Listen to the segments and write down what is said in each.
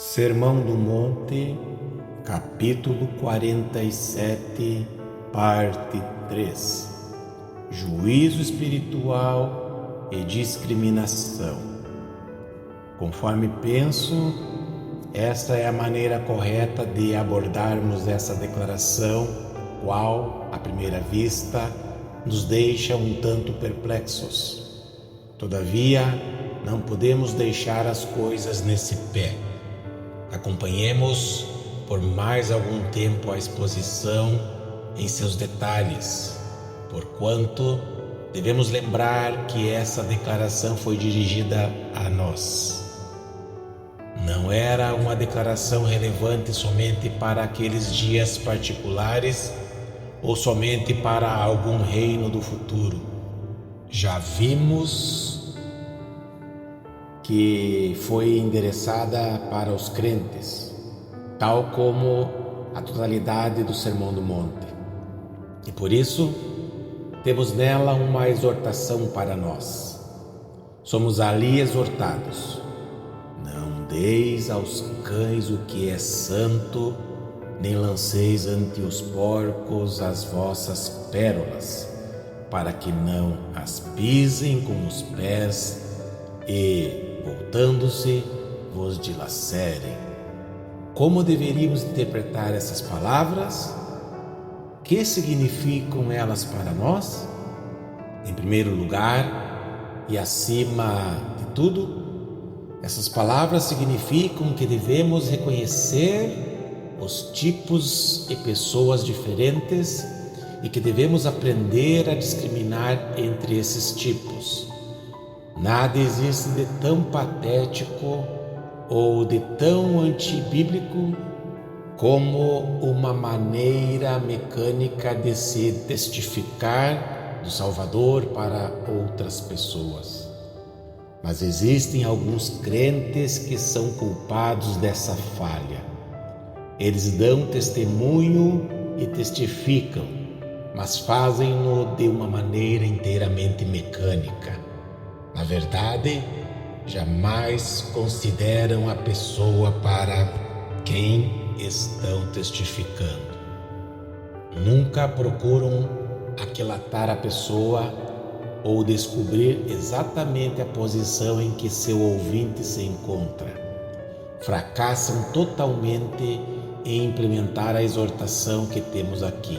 Sermão do Monte, capítulo 47, parte 3. Juízo espiritual e discriminação. Conforme penso, esta é a maneira correta de abordarmos essa declaração, qual, à primeira vista, nos deixa um tanto perplexos. Todavia, não podemos deixar as coisas nesse pé. Acompanhemos por mais algum tempo a exposição em seus detalhes, porquanto devemos lembrar que essa declaração foi dirigida a nós. Não era uma declaração relevante somente para aqueles dias particulares ou somente para algum reino do futuro. Já vimos que foi endereçada para os crentes, tal como a totalidade do Sermão do Monte. E por isso, temos nela uma exortação para nós. Somos ali exortados: não deis aos cães o que é santo, nem lanceis ante os porcos as vossas pérolas, para que não as pisem com os pés e, voltando-se, vos dilacerem. Como deveríamos interpretar essas palavras? Que significam elas para nós? Em primeiro lugar, e acima de tudo, essas palavras significam que devemos reconhecer os tipos e pessoas diferentes e que devemos aprender a discriminar entre esses tipos. Nada existe de tão patético ou de tão antibíblico como uma maneira mecânica de se testificar do Salvador para outras pessoas. Mas existem alguns crentes que são culpados dessa falha. Eles dão testemunho e testificam, mas fazem-no de uma maneira inteiramente mecânica. Na verdade, jamais consideram a pessoa para quem estão testificando. Nunca procuram aquilatar a pessoa ou descobrir exatamente a posição em que seu ouvinte se encontra. Fracassam totalmente em implementar a exortação que temos aqui.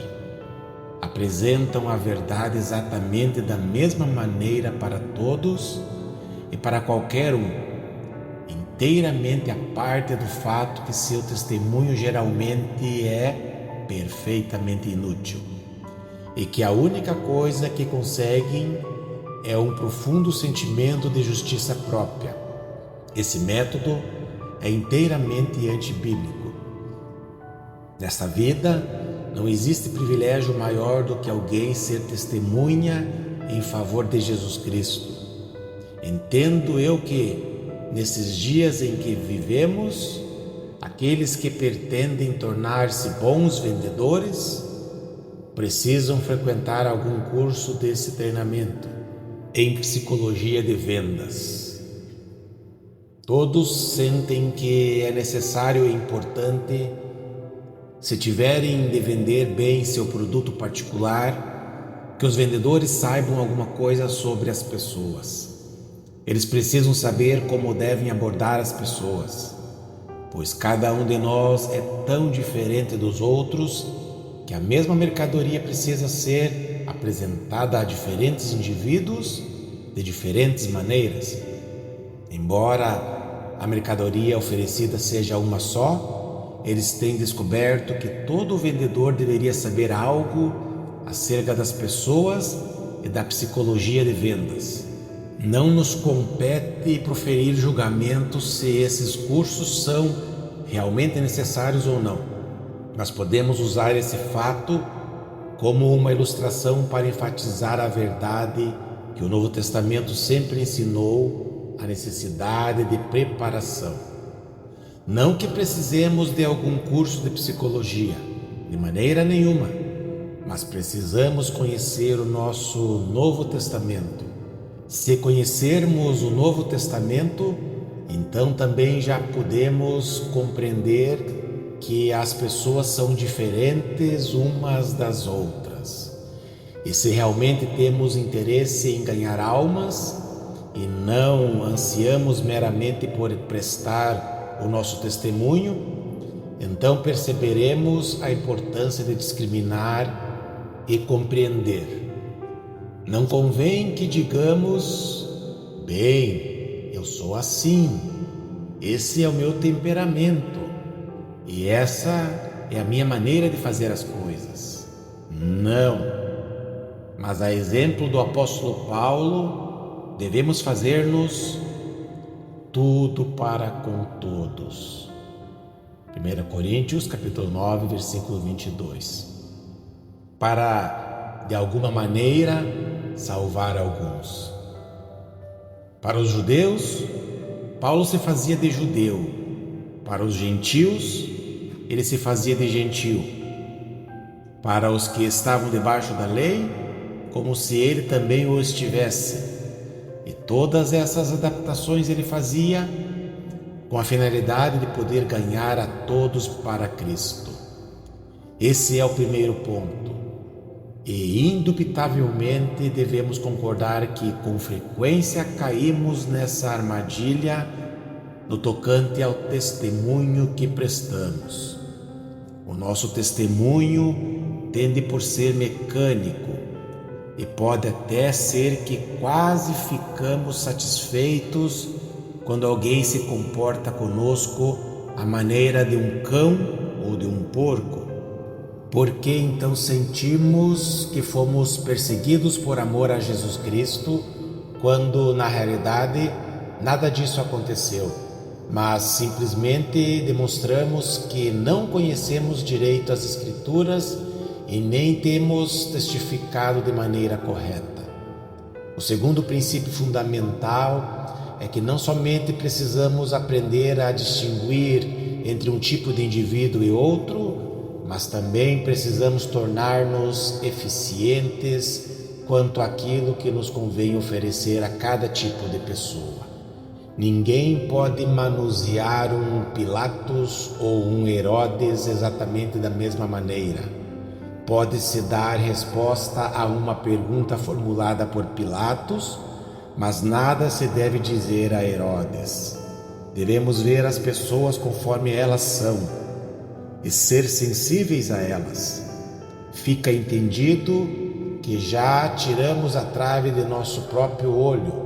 Apresentam a verdade exatamente da mesma maneira para todos e para qualquer um, inteiramente à parte do fato que seu testemunho geralmente é perfeitamente inútil e que a única coisa que conseguem é um profundo sentimento de justiça própria. Esse método é inteiramente antibíblico. Nesta vida, não existe privilégio maior do que alguém ser testemunha em favor de Jesus Cristo. Entendo eu que, nesses dias em que vivemos, aqueles que pretendem tornar-se bons vendedores precisam frequentar algum curso desse treinamento em psicologia de vendas. Todos sentem que é necessário e importante, se tiverem de vender bem seu produto particular, que os vendedores saibam alguma coisa sobre as pessoas. Eles precisam saber como devem abordar as pessoas, pois cada um de nós é tão diferente dos outros que a mesma mercadoria precisa ser apresentada a diferentes indivíduos de diferentes maneiras. Embora a mercadoria oferecida seja uma só, eles têm descoberto que todo vendedor deveria saber algo acerca das pessoas e da psicologia de vendas. Não nos compete proferir julgamentos se esses cursos são realmente necessários ou não, mas podemos usar esse fato como uma ilustração para enfatizar a verdade que o Novo Testamento sempre ensinou: a necessidade de preparação. Não que precisemos de algum curso de psicologia, de maneira nenhuma, mas precisamos conhecer o nosso Novo Testamento. Se conhecermos o Novo Testamento, então também já podemos compreender que as pessoas são diferentes umas das outras. E se realmente temos interesse em ganhar almas e não ansiamos meramente por prestar o nosso testemunho, então perceberemos a importância de discriminar e compreender. Não convém que digamos: bem, eu sou assim, esse é o meu temperamento e essa é a minha maneira de fazer as coisas. Não, mas a exemplo do apóstolo Paulo, devemos fazer-nos tudo para com todos. 1 Coríntios capítulo 9, versículo 22. Para, de alguma maneira, salvar alguns. Para os judeus, Paulo se fazia de judeu. Para os gentios, ele se fazia de gentil. Para os que estavam debaixo da lei, como se ele também o estivesse. E todas essas adaptações ele fazia com a finalidade de poder ganhar a todos para Cristo. Esse é o primeiro ponto. E indubitavelmente devemos concordar que com frequência caímos nessa armadilha no tocante ao testemunho que prestamos. O nosso testemunho tende por ser mecânico e pode até ser que quase ficamos satisfeitos quando alguém se comporta conosco à maneira de um cão ou de um porco. Por que então sentimos que fomos perseguidos por amor a Jesus Cristo, quando na realidade nada disso aconteceu, mas simplesmente demonstramos que não conhecemos direito as Escrituras e nem temos testificado de maneira correta? O segundo princípio fundamental é que não somente precisamos aprender a distinguir entre um tipo de indivíduo e outro, mas também precisamos tornar-nos eficientes quanto àquilo que nos convém oferecer a cada tipo de pessoa. Ninguém pode manusear um Pilatos ou um Herodes exatamente da mesma maneira. Pode-se dar resposta a uma pergunta formulada por Pilatos, mas nada se deve dizer a Herodes. Devemos ver as pessoas conforme elas são e ser sensíveis a elas. Fica entendido que já tiramos a trave de nosso próprio olho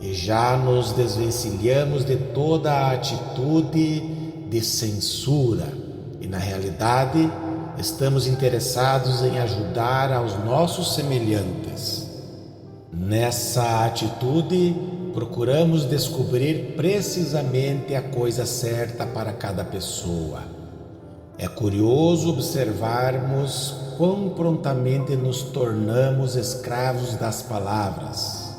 e já nos desvencilhamos de toda a atitude de censura e, na realidade, estamos interessados em ajudar aos nossos semelhantes. Nessa atitude, procuramos descobrir precisamente a coisa certa para cada pessoa. É curioso observarmos quão prontamente nos tornamos escravos das palavras.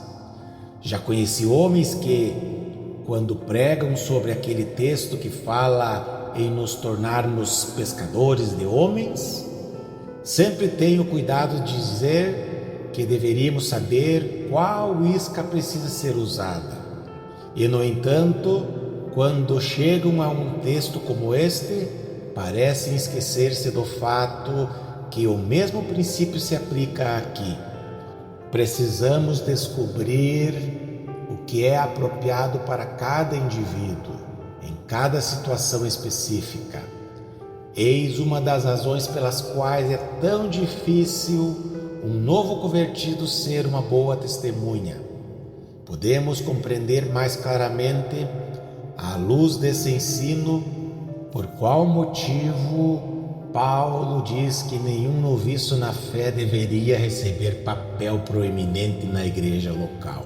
Já conheci homens que, quando pregam sobre aquele texto que fala em nos tornarmos pescadores de homens, sempre têm o cuidado de dizer que deveríamos saber qual isca precisa ser usada. E, no entanto, quando chegam a um texto como este, parecem esquecer-se do fato que o mesmo princípio se aplica aqui. Precisamos descobrir o que é apropriado para cada indivíduo, em cada situação específica. Eis uma das razões pelas quais é tão difícil um novo convertido ser uma boa testemunha. Podemos compreender mais claramente, à luz desse ensino, por qual motivo Paulo diz que nenhum noviço na fé deveria receber papel proeminente na igreja local.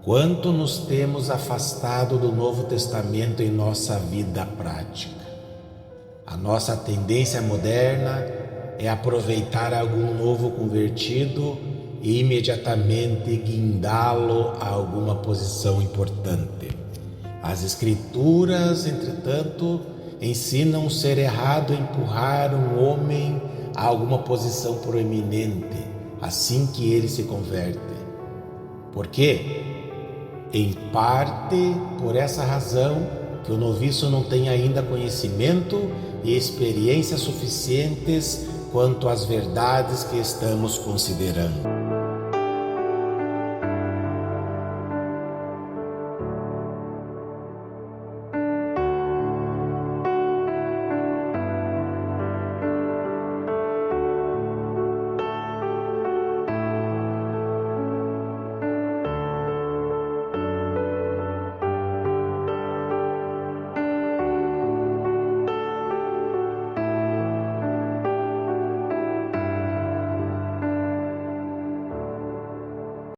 Quanto nos temos afastado do Novo Testamento em nossa vida prática. A nossa tendência moderna é aproveitar algum novo convertido e imediatamente guindá-lo a alguma posição importante. As Escrituras, entretanto, ensinam ser errado empurrar um homem a alguma posição proeminente assim que ele se converte. Por quê? Em parte por essa razão que o noviço não tem ainda conhecimento e experiências suficientes quanto às verdades que estamos considerando.